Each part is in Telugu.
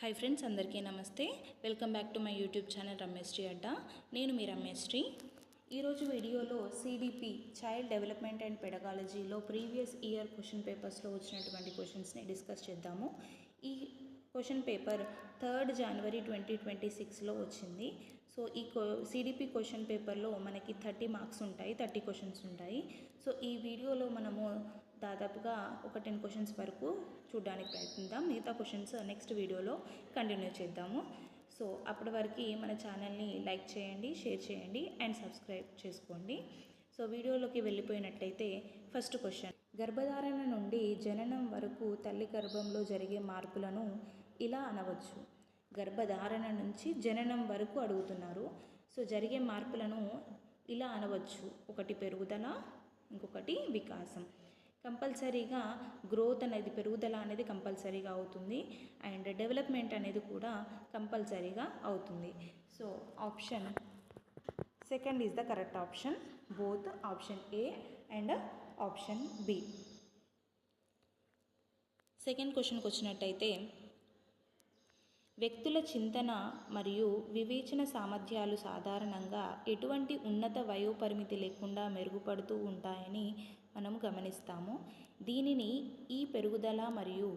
హాయ్ ఫ్రెండ్స్, అందరికీ నమస్తే. Welcome back to my YouTube channel Rameshri Adda. నేను మీ రమేశ్రీ. ఈరోజు వీడియోలో సిడిపి చైల్డ్ డెవలప్మెంట్ అండ్ పెడగాలజీలో ప్రీవియస్ ఇయర్ క్వశ్చన్ పేపర్స్లో వచ్చినటువంటి క్వశ్చన్స్ని డిస్కస్ చేద్దాము. ఈ క్వశ్చన్ పేపర్ 3rd January 2026లో వచ్చింది. సో ఈ సిడిపి క్వశ్చన్ పేపర్లో మనకి 30 మార్క్స్ ఉంటాయి, 30 క్వశ్చన్స్ ఉంటాయి. సో ఈ వీడియోలో మనము దాదాపుగా ఒక 10 క్వశ్చన్స్ వరకు చూడడానికి ప్రయత్నిద్దాం. మిగతా క్వశ్చన్స్ నెక్స్ట్ వీడియోలో కంటిన్యూ చేద్దాము. సో అప్పటి వరకు మన ఛానల్ని లైక్ చేయండి, షేర్ చేయండి అండ్ సబ్స్క్రైబ్ చేసుకోండి. సో వీడియోలోకి వెళ్ళిపోయినట్లయితే ఫస్ట్ క్వశ్చన్, గర్భధారణ నుండి జననం వరకు తల్లి గర్భంలో జరిగే మార్పులను ఇలా అనవచ్చు. గర్భధారణ నుంచి జననం వరకు అడుగుతున్నారు. సో జరిగే మార్పులను ఇలా అనవచ్చు. ఒకటి పెరుగుదల, ఇంకొకటి వికాసం. కంపల్సరీగా గ్రోత్ అనేది, పెరుగుదల అనేది కంపల్సరీగా అవుతుంది అండ్ డెవలప్మెంట్ అనేది కూడా కంపల్సరీగా అవుతుంది. So option second is the correct option, both option A and option B. Second క్వశ్చన్కి వచ్చినట్టయితే, వ్యక్తుల చింతన మరియు వివేచన సామర్థ్యాలు సాధారణంగా ఎటువంటి ఉన్నత వయోపరిమితి లేకుండా మెరుగుపడుతూ ఉంటాయని మనం గమనిస్తాము. దీనిని ఈ పెరుగుదల మరియు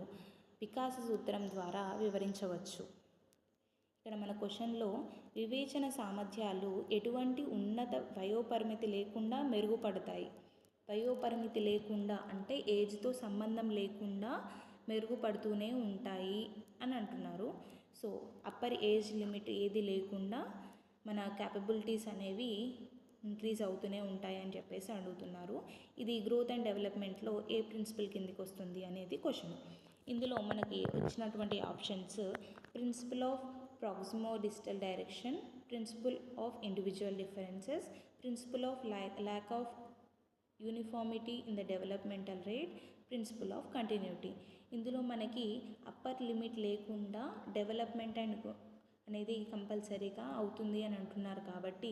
వికాస సూత్రం ద్వారా వివరించవచ్చు. ఇక్కడ మన క్వశ్చన్లో వివేచన సామర్థ్యాలు ఎటువంటి ఉన్నత వయోపరిమితి లేకుండా మెరుగుపడతాయి. వయోపరిమితి లేకుండా అంటే ఏజ్తో సంబంధం లేకుండా మెరుగుపడుతూనే ఉంటాయి అని అంటున్నారు. సో అప్పర్ ఏజ్ లిమిట్ ఏది లేకుండా మన క్యాపబిలిటీస్ అనేవి ఇంక్రీజ్ అవుతూనే ఉంటాయి అని చెప్పేసి అడుగుతున్నారు. ఇది గ్రోత్ అండ్ డెవలప్మెంట్లో ఏ ప్రిన్సిపల్ కిందికి వస్తుంది అనేది క్వశ్చన్. ఇందులో మనకి వచ్చినటువంటి options principle of proximo distal direction, principle of individual differences, principle of lack of uniformity in the developmental rate, principle of continuity. ఇందులో మనకి అప్పర్ లిమిట్ లేకుండా డెవలప్మెంట్ అండ్ అనేది కంపల్సరీగా అవుతుంది అని అంటున్నారు కాబట్టి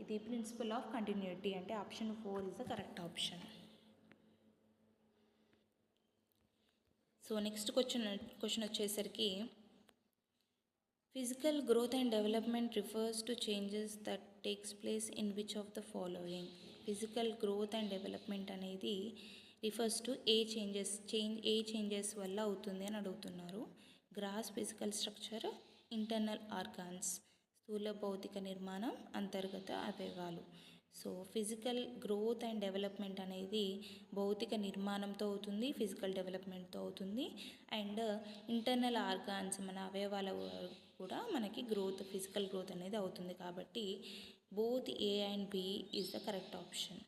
ఇది ప్రిన్సిపల్ ఆఫ్ కంటిన్యూటీ, అంటే option 4 is the correct option. So next question వచ్చేసరికి, physical growth and development refers to changes that takes place in which of the following. Physical growth and development అనేది రిఫర్స్ టు ఏ చేంజెస్ వల్ల అవుతుంది అని అడుగుతున్నారు. Gross physical structure, internal organs, స్థూల భౌతిక నిర్మాణం, అంతర్గత అవయవాలు. So physical growth and development అనేది భౌతిక నిర్మాణంతో అవుతుంది, ఫిజికల్ డెవలప్మెంట్తో అవుతుంది అండ్ ఇంటర్నల్ ఆర్గాన్స్ మన అవయవాల కూడా మనకి ఫిజికల్ గ్రోత్ అనేది అవుతుంది కాబట్టి both A and B is the correct option.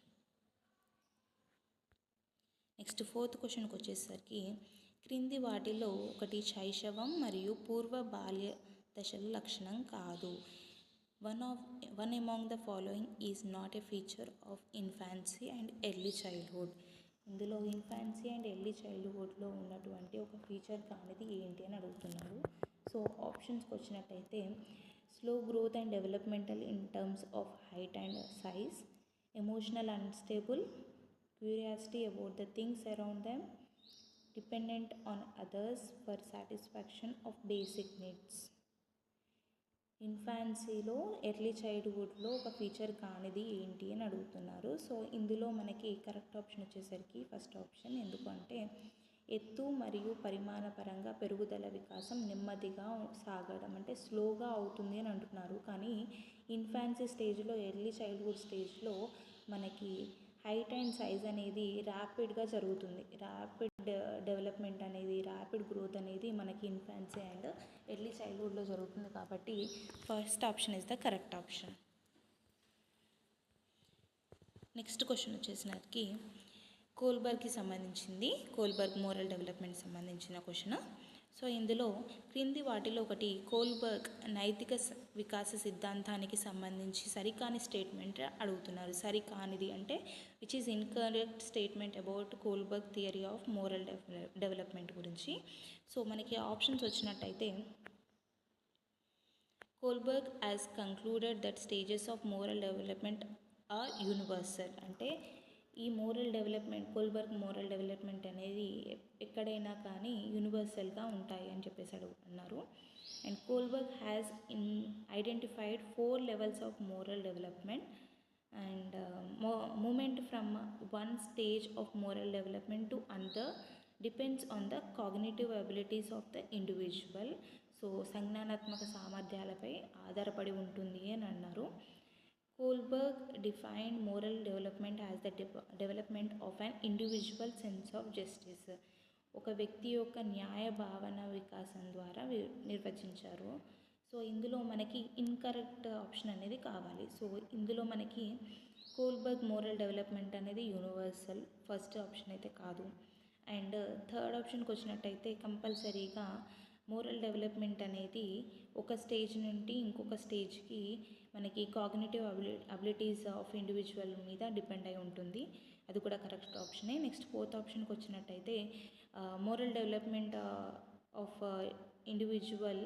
Next fourth క్వశ్చన్కి వచ్చేసరికి, క్రింది వాటిలో ఒకటి శైశవం మరియు పూర్వ బాల్య దశల లక్షణం కాదు. One among the following is not a feature of infancy and early childhood. ఇందులో ఇన్ఫాన్సీ అండ్ ఎర్లీ చైల్డ్హుడ్లో ఉన్నటువంటి ఒక ఫీచర్ కానిది ఏంటి అని అడుగుతున్నారు. సో ఆప్షన్స్కి వచ్చినట్టయితే, slow growth and developmental in terms of height and size, emotional unstable, curiosity about the things around them, dependent on others for satisfaction of basic needs. ఇన్ఫాన్సీలో ఎర్లీ చైల్డ్హుడ్లో ఒక ఫీచర్ కానిది ఏంటి అని అడుగుతున్నారు. సో ఇందులో మనకి కరెక్ట్ ఆప్షన్ వచ్చేసరికి ఫస్ట్ ఆప్షన్. ఎందుకంటే ఎత్తు మరియు పరిమాణ పరంగా పెరుగుదల వికాసం నెమ్మదిగా సాగడం అంటే స్లోగా అవుతుంది అని అంటున్నారు. కానీ ఇన్ఫాన్సీ స్టేజ్లో, ఎర్లీ చైల్డ్హుడ్ స్టేజ్లో మనకి హైట్ అండ్ సైజ్ అనేది ర్యాపిడ్గా జరుగుతుంది. ర్యాపిడ్ డెవలప్మెంట్ అనేది, ర్యాపిడ్ గ్రోత్ అనేది మనకి ఇన్ఫాన్సీ అండ్ ఎర్లీ చైల్డ్హుడ్లో జరుగుతుంది కాబట్టి first option is the correct option. Next question వచ్చేసరికి కోల్బర్గ్కి సంబంధించింది, కోల్బర్గ్ మోరల్ డెవలప్మెంట్ సంబంధించిన క్వశ్చన్. సో ఇందులో క్రింది వాటిలో ఒకటి కోల్బర్గ్ నైతిక వికాస సిద్ధాంతానికి సంబంధించి సరికాని స్టేట్మెంట్ అడుగుతున్నారు. సరికానిది అంటే which is incorrect statement about Kohlberg theory of moral development గురించి. సో మనకి ఆప్షన్స్ వచ్చినట్టయితే, Kohlberg has concluded that stages of moral development are universal. అంటే ఈ moral development, Kohlberg moral development అనేది ఎక్కడైనా కానీ యూనివర్సల్గా ఉంటాయి అని చెప్పేసి అన్నారు. And Kohlberg has identified 4 levels of moral development and movement from one stage of moral development to another depends on the cognitive abilities of the individual. So సంజ్ఞానాత్మక సామర్థ్యాలపై ఆధారపడి ఉంటుంది అని అన్నారు. Kohlberg defined moral development as the development of an individual sense of justice. ఒక వ్యక్తి యొక్క న్యాయ భావన వికాసం ద్వారా నిర్వచించారు. సో ఇందులో మనకి ఇన్కరెక్ట్ ఆప్షన్ అనేది కావాలి. సో ఇందులో మనకి కోల్బర్గ్ మోరల్ డెవలప్మెంట్ అనేది యూనివర్సల్, ఫస్ట్ ఆప్షన్ అయితే కాదు. అండ్ థర్డ్ ఆప్షన్కి వచ్చినట్టయితే కంపల్సరీగా మోరల్ డెవలప్మెంట్ అనేది ఒక స్టేజ్ నుండి ఇంకొక స్టేజ్కి మనకి కాగ్నిటివ్ అబిలిటీస్ ఆఫ్ ఇండివిజువల్ మీద డిపెండ్ అయి ఉంటుంది. అది కూడా కరెక్ట్ ఆప్షనే. నెక్స్ట్ ఫోర్త్ ఆప్షన్కి వచ్చినట్టయితే moral development of individual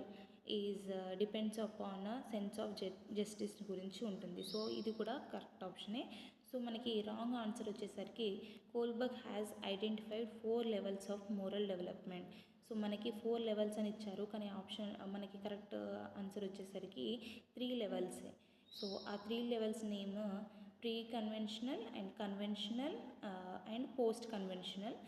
is depends upon sense of justice గురించి ఉంటుంది. సో ఇది కూడా కరెక్ట్ ఆప్షనే. సో మనకి రాంగ్ ఆన్సర్ వచ్చేసరికి Kohlberg has identified 4 levels of moral development. So మనకి 4 levels అని ఇచ్చారు, కానీ ఆప్షన్ మనకి కరెక్ట్ ఆన్సర్ వచ్చేసరికి 3 levels. సో ఆ 3 levels name pre conventional and conventional and post conventional.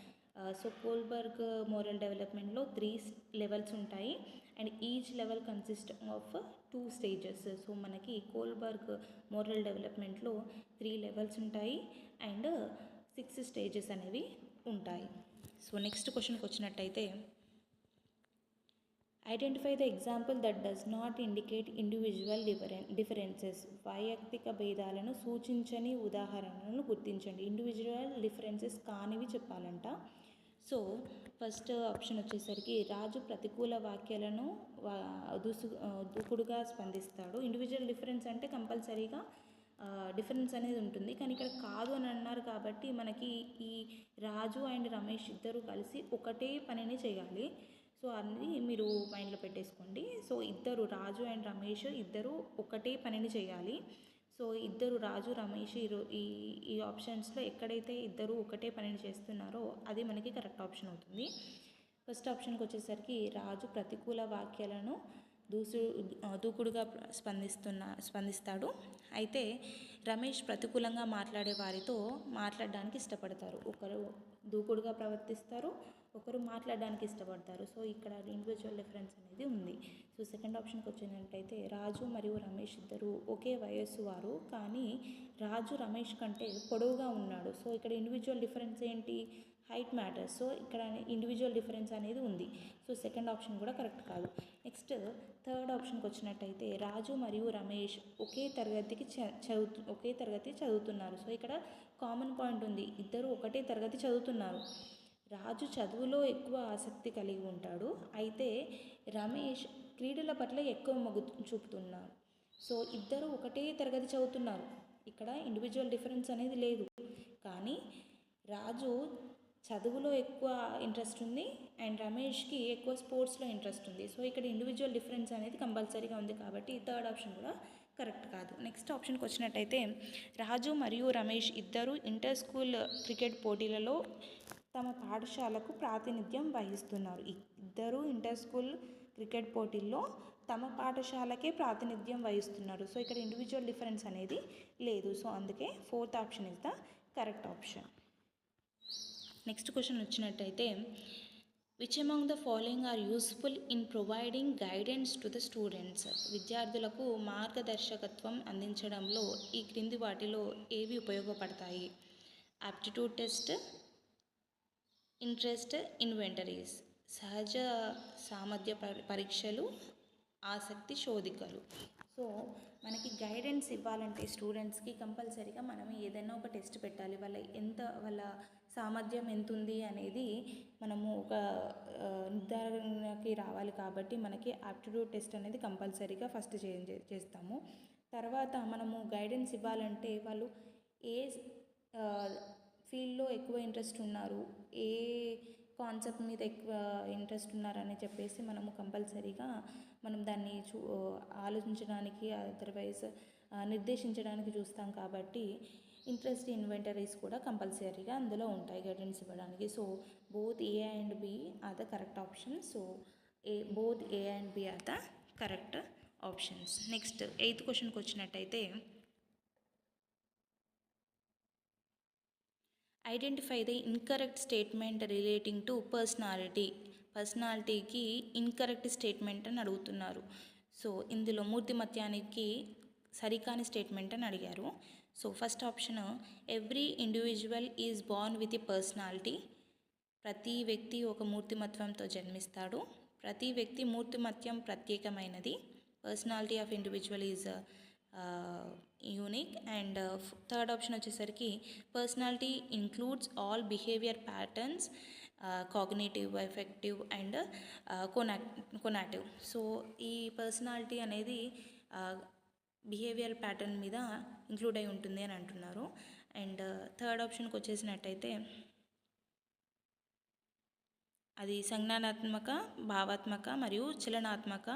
So Kohlberg moral డెవలప్మెంట్లో 3 levels ఉంటాయి and each level consist of 2 stages. So మనకి కోల్బర్గ్ మోరల్ డెవలప్మెంట్లో 3 levels ఉంటాయి అండ్ 6 stages అనేవి ఉంటాయి. సో నెక్స్ట్ క్వశ్చన్కి వచ్చినట్టయితే identify the example that does not indicate individual differences. వైయక్తిక భేదాలను సూచించని ఉదాహరణలను గుర్తించండి. ఇండివిజువల్ డిఫరెన్సెస్ కానివి చెప్పాలంట. సో ఫస్ట్ ఆప్షన్ వచ్చేసరికి రాజు ప్రతికూల వాక్యాలను దూకుడుగా స్పందిస్తాడు. ఇండివిజువల్ డిఫరెన్స్ అంటే కంపల్సరీగా డిఫరెన్స్ అనేది ఉంటుంది, కానీ ఇక్కడ కాదు అని అన్నారు కాబట్టి మనకి ఈ రాజు అండ్ రమేష్ ఇద్దరు కలిసి ఒకటే పనిని చేయాలి. సో అన్నీ మీరు మైండ్లో పెట్టేసుకోండి. సో ఇద్దరు రాజు అండ్ రమేష్ ఇద్దరు ఒకటే పనిని చేయాలి. సో ఇద్దరు రాజు రమేష్ ఈ ఆప్షన్స్లో ఎక్కడైతే ఇద్దరు ఒకటే పనిని చేస్తున్నారో అది మనకి కరెక్ట్ ఆప్షన్ అవుతుంది. ఫస్ట్ ఆప్షన్కి వచ్చేసరికి రాజు ప్రతికూల వాక్యాలను దూకుడుగా స్పందిస్తాడు. అయితే రమేష్ ప్రతికూలంగా మాట్లాడే వారితో మాట్లాడడానికి ఇష్టపడతారు. ఒకరు దూకుడుగా ప్రవర్తిస్తారు, ఒకరు మాట్లాడడానికి ఇష్టపడతారు. సో ఇక్కడ ఇండివిజువల్ డిఫరెన్స్ అనేది ఉంది. సో సెకండ్ ఆప్షన్కి వచ్చినట్టయితే రాజు మరియు రమేష్ ఇద్దరు ఒకే వయస్సు వారు, కానీ రాజు రమేష్ కంటే పొడవుగా ఉన్నాడు. సో ఇక్కడ ఇండివిజువల్ డిఫరెన్స్ ఏంటి? Height matters. సో ఇక్కడ ఇండివిజువల్ డిఫరెన్స్ అనేది ఉంది. సో సెకండ్ ఆప్షన్ కూడా కరెక్ట్ కాదు. నెక్స్ట్ థర్డ్ ఆప్షన్కి వచ్చినట్టయితే రాజు మరియు రమేష్ ఒకే తరగతి చదువుతున్నారు. సో ఇక్కడ కామన్ పాయింట్ ఉంది, ఇద్దరు ఒకటే తరగతి చదువుతున్నారు. రాజు చదువులో ఎక్కువ ఆసక్తి కలిగి ఉంటాడు, అయితే రమేష్ క్రీడల పట్ల ఎక్కువ మొగ్గు చూపుతున్నారు. సో ఇద్దరు ఒకటే తరగతి చదువుతున్నారు, ఇక్కడ ఇండివిజువల్ డిఫరెన్స్ అనేది లేదు, కానీ రాజు చదువులో ఎక్కువ ఇంట్రెస్ట్ ఉంది అండ్ రమేష్కి ఎక్కువ స్పోర్ట్స్లో ఇంట్రెస్ట్ ఉంది. సో ఇక్కడ ఇండివిజువల్ డిఫరెన్స్ అనేది కంపల్సరీగా ఉంది కాబట్టి థర్డ్ ఆప్షన్ కూడా కరెక్ట్ కాదు. నెక్స్ట్ ఆప్షన్కి వచ్చినట్టయితే రాజు మరియు రమేష్ ఇద్దరు ఇంటర్ స్కూల్ క్రికెట్ పోటీలలో తమ పాఠశాలకు ప్రాతినిధ్యం వహిస్తున్నారు. ఇద్దరు ఇంటర్ స్కూల్ క్రికెట్ పోటీల్లో తమ పాఠశాలకే ప్రాతినిధ్యం వహిస్తున్నారు. సో ఇక్కడ ఇండివిజువల్ డిఫరెన్స్ అనేది లేదు. సో అందుకే fourth option is the correct option. Next question వచ్చినట్టయితే which among the following are useful in providing guidance to the students. విద్యార్థులకు మార్గదర్శకత్వం అందించడంలో ఈ క్రింది వాటిలో ఏవి ఉపయోగపడతాయి? ఆప్టిట్యూడ్ టెస్ట్, ఇంట్రెస్ట్ ఇన్వెంటరీస్, సహజ సామర్థ్య పరీక్షలు, ఆసక్తి శోధికలు. సో మనకి గైడెన్స్ ఇవ్వాలంటే స్టూడెంట్స్కి కంపల్సరీగా మనం ఏదైనా ఒక టెస్ట్ పెట్టాలి. వాళ్ళ సామర్థ్యం ఎంత ఉంది అనేది మనము ఒక నిర్ధారణకి రావాలి కాబట్టి మనకి ఆప్టిట్యూడ్ టెస్ట్ అనేది కంపల్సరీగా ఫస్ట్ చేస్తాము. తర్వాత మనము గైడెన్స్ ఇవ్వాలంటే వాళ్ళు ఏ ఫీల్డ్లో ఎక్కువ ఇంట్రెస్ట్ ఉన్నారు, ఏ కాన్సెప్ట్ మీద ఎక్కువ ఇంట్రెస్ట్ ఉన్నారని చెప్పేసి మనము కంపల్సరీగా మనం దాన్ని ఆలోచించడానికి అదర్వైజ్ నిర్దేశించడానికి చూస్తాం కాబట్టి ఇంట్రెస్ట్ ఇన్వెంటరీస్ కూడా కంపల్సరీగా అందులో ఉంటాయి గైడెన్స్ ఇవ్వడానికి. So both A and B are the correct option. So both A and B are the correct options. Next 8th క్వశ్చన్కి వచ్చినట్టయితే identify the incorrect statement relating to పర్సనాలిటీకి ఇన్కరెక్ట్ స్టేట్మెంట్ అని అడుగుతున్నారు. సో ఇందులో మూర్తిమత్యానికి సరికాని స్టేట్మెంట్ అని అడిగారు. So first option, every individual is born with a personality. ప్రతి వ్యక్తి ఒక మూర్తిమత్వంతో జన్మిస్తాడు. ప్రతి వ్యక్తి మూర్తిమత్యం ప్రత్యేకమైనది. Personality of individual is unique. And third option వచ్చేసరికి personality includes all behaviour patterns, cognitive, affective and conative. So ఈ పర్సనాలిటీ అనేది బిహేవియర్ ప్యాటర్న్ మీద ఇంక్లూడ్ అయి ఉంటుంది అని అంటున్నారు. అండ్ థర్డ్ ఆప్షన్కి వచ్చేసినట్టయితే అది సంజ్ఞానాత్మక, భావాత్మక మరియు చలనాత్మక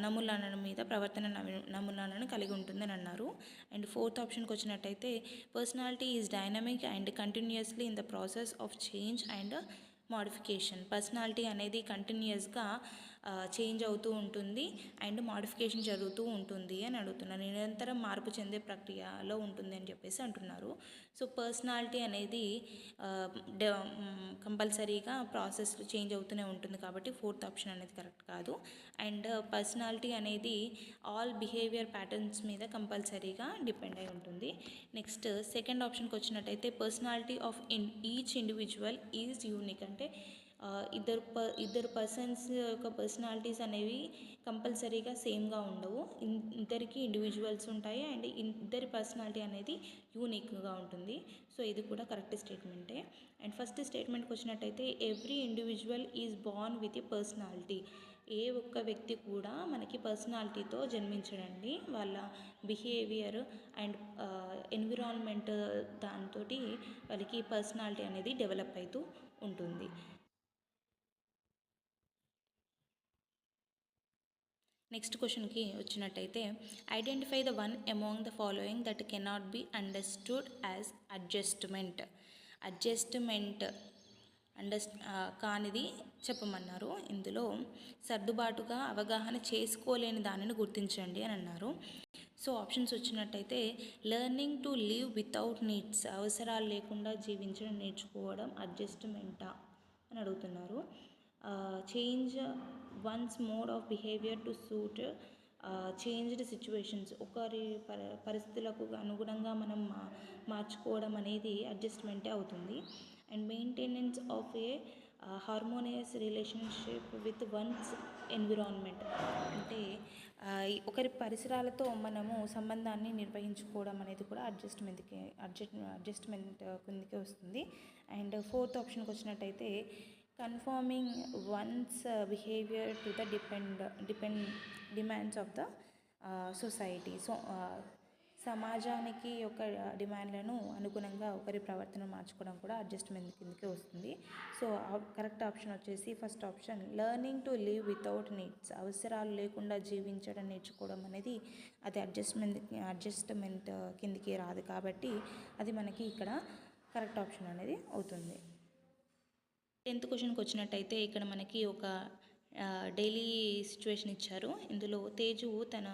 నమూనాల మీద ప్రవర్తన నమూనాలను కలిగి ఉంటుందని అన్నారు. అండ్ ఫోర్త్ ఆప్షన్కి వచ్చినట్టయితే personality is dynamic and continuously in the process of change and modification. Personality అనేది కంటిన్యూస్గా చేంజ్ అవుతూ ఉంటుంది అండ్ మోడిఫికేషన్ జరుగుతూ ఉంటుంది అని అడుగుతున్నారు. నిరంతరం మార్పు చెందే ప్రక్రియలో ఉంటుంది అని చెప్పేసి అంటున్నారు. సో పర్సనాలిటీ అనేది కంపల్సరీగా ప్రాసెస్ చేంజ్ అవుతూనే ఉంటుంది కాబట్టి ఫోర్త్ ఆప్షన్ అనేది కరెక్ట్ కాదు. అండ్ పర్సనాలిటీ అనేది ఆల్ బిహేవియర్ ప్యాటర్న్స్ మీద కంపల్సరీగా డిపెండ్ అయి ఉంటుంది. నెక్స్ట్ సెకండ్ ఆప్షన్కి వచ్చినట్టయితే personality of each individual is unique. అంటే ఇద్దరు పర్సన్స్ యొక్క పర్సనాలిటీస్ అనేవి కంపల్సరీగా సేమ్గా ఉండవు. ఇద్దరికి ఇండివిజువల్స్ ఉంటాయి అండ్ ఇద్దరి పర్సనాలిటీ అనేది యూనిక్గా ఉంటుంది. సో ఇది కూడా కరెక్ట్ స్టేట్మెంటే. అండ్ ఫస్ట్ స్టేట్మెంట్కి వచ్చినట్టయితే every individual is born with a personality. ఏ ఒక్క వ్యక్తి కూడా మనకి పర్సనాలిటీతో జన్మించడండి. వాళ్ళ బిహేవియర్ అండ్ ఎన్విరాన్మెంట్ దాంతో వాళ్ళకి పర్సనాలిటీ అనేది డెవలప్ అవుతూ ఉంటుంది. నెక్స్ట్ క్వశ్చన్కి వచ్చినట్టయితే identify the one among the following that cannot be understood as adjustment కానిది చెప్పమన్నారు. ఇందులో సర్దుబాటుగా అవగాహన చేసుకోలేని దానిని గుర్తించండి అని అన్నారు. సో ఆప్షన్స్ వచ్చినట్టయితే learning to live without needs, అవసరాలు లేకుండా జీవించడం నేర్చుకోవడం అడ్జస్ట్మెంటా అని అడుగుతున్నారు. Change once mode of behaviour to suit changed situations, ఒకరి పరిస్థితులకు అనుగుణంగా మనం మార్చుకోవడం అనేది అడ్జస్ట్మెంటే అవుతుంది. And maintenance of a harmonious relationship with once environment, అంటే ఒకరి పరిసరాలతో మనము సంబంధాన్ని నిర్వహించుకోవడం అనేది కూడా అడ్జస్ట్మెంట్ కిందకే వస్తుంది. అండ్ ఫోర్త్ ఆప్షన్కి వచ్చినట్టయితే confirming once behaviour to the demands of the society. So సమాజానికి యొక్క డిమాండ్లను అనుగుణంగా ఒకరి ప్రవర్తన మార్చుకోవడం కూడా అడ్జస్ట్మెంట్ కిందకే వస్తుంది. సో కరెక్ట్ ఆప్షన్ వచ్చేసి first option, learning to live without needs, అవసరాలు లేకుండా జీవించడం నేర్చుకోవడం అనేది అది అడ్జస్ట్మెంట్ కిందకి రాదు కాబట్టి అది మనకి ఇక్కడ కరెక్ట్ ఆప్షన్ అనేది అవుతుంది. 10th క్వశ్చన్కి వచ్చినట్టయితే ఇక్కడ మనకి ఒక డైలీ సిచ్యువేషన్ ఇచ్చారు. ఇందులో తేజు తన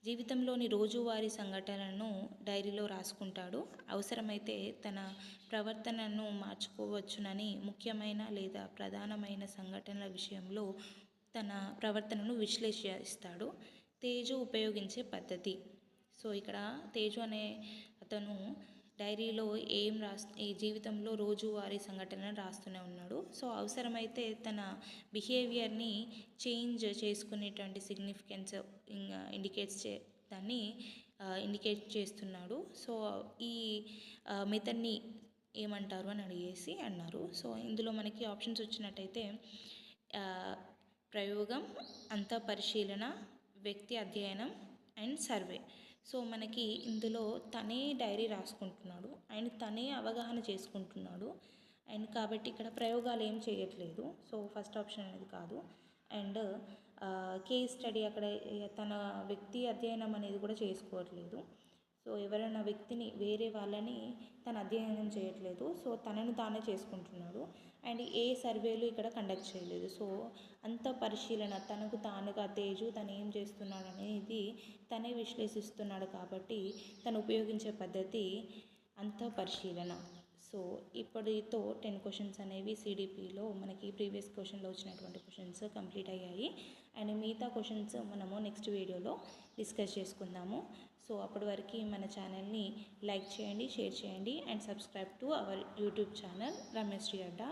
జీవితంలోని రోజువారీ సంఘటనలను డైరీలో రాసుకుంటాడు. అవసరమైతే తన ప్రవర్తనను మార్చుకోవచ్చునని ముఖ్యమైన లేదా ప్రధానమైన సంఘటనల విషయంలో తన ప్రవర్తనను విశ్లేషిస్తాడు. తేజు ఉపయోగించే పద్ధతి. సో ఇక్కడ తేజు అనే అతను డైరీలో ఈ జీవితంలో రోజువారీ సంఘటనలు రాస్తూనే ఉన్నాడు. సో అవసరమైతే తన బిహేవియర్ని చేంజ్ చేసుకునేటువంటి సిగ్నిఫికెన్స్ ఇండికేట్ చేస్తున్నాడు. సో ఈ మెథడ్ని ఏమంటారు అని అన్నారు. సో ఇందులో మనకి ఆప్షన్స్ వచ్చినట్టయితే ప్రయోగం, అంతఃపరిశీలన, వ్యక్తి అధ్యయనం అండ్ సర్వే. సో మనకి ఇందులో తనే డైరీ రాసుకుంటున్నాడు అండ్ తనే అవగాహన చేసుకుంటున్నాడు అండ్ కాబట్టి ఇక్కడ ప్రయోగాలు ఏం చేయట్లేదు. సో ఫస్ట్ ఆప్షన్ అనేది కాదు. అండ్ కేస్ స్టడీ అక్కడ తన వ్యక్తి అధ్యయనం అనేది కూడా చేసుకోవట్లేదు. సో ఎవరైనా వ్యక్తిని వేరే వాళ్ళని తను అధ్యయనం చేయట్లేదు. సో తనను తానే చేసుకుంటున్నాడు. అండ్ ఏ సర్వేలు ఇక్కడ కండక్ట్ చేయలేదు. సో అంత పరిశీలన తనకు తానుగా తేజు తను ఏం చేస్తున్నాడు అనేది తనే విశ్లేషిస్తున్నాడు. కాబట్టి తను ఉపయోగించే పద్ధతి అంత పరిశీలన. సో ఇప్పటితో 10 క్వశ్చన్స్ అనేవి సిడిపిలో మనకి ప్రీవియస్ క్వశ్చన్లో వచ్చినటువంటి క్వశ్చన్స్ కంప్లీట్ అయ్యాయి. అండ్ మిగతా క్వశ్చన్స్ మనము నెక్స్ట్ వీడియోలో డిస్కస్ చేసుకుందాము. సో అప్పటి వరకు మన ఛానల్ని లైక్ చేయండి, షేర్ చేయండి and subscribe to our YouTube channel Ramesh Shri Adda.